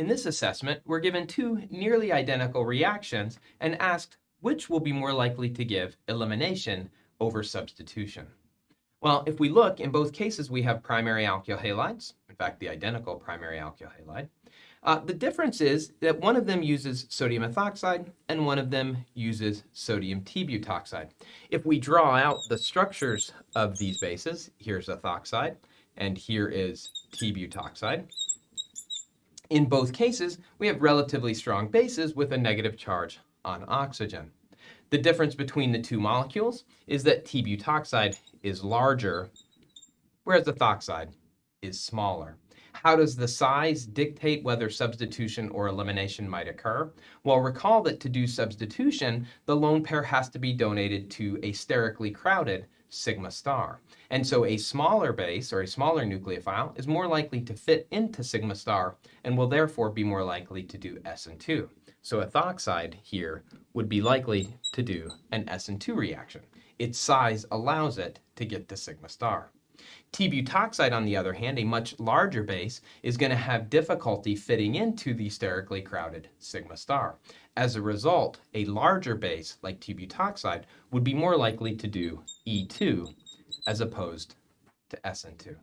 this assessment, we're given two nearly identical reactions and asked which will be more likely to give elimination over substitution. Well, if we look, in both cases we have primary alkyl halides, in fact the identical primary alkyl halide. The difference is that one of them uses sodium ethoxide and one of them uses sodium T-butoxide. If we draw out the structures of these bases, here's ethoxide and here is T-butoxide. In both cases, we have relatively strong bases with a negative charge on oxygen. The difference between the two molecules is that T-butoxide is larger, whereas ethoxide is smaller. How does the size dictate whether substitution or elimination might occur? Well, recall that to do substitution, the lone pair has to be donated to a sterically crowded sigma star. And so a smaller base or a smaller nucleophile is more likely to fit into sigma star and will therefore be more likely to do SN2. So ethoxide here would be likely to do an SN2 reaction. Its size allows it to get to sigma star. T-butoxide, on the other hand, a much larger base, is going to have difficulty fitting into the sterically crowded sigma star. As a result, a larger base like T-butoxide would be more likely to do E2 as opposed to SN2.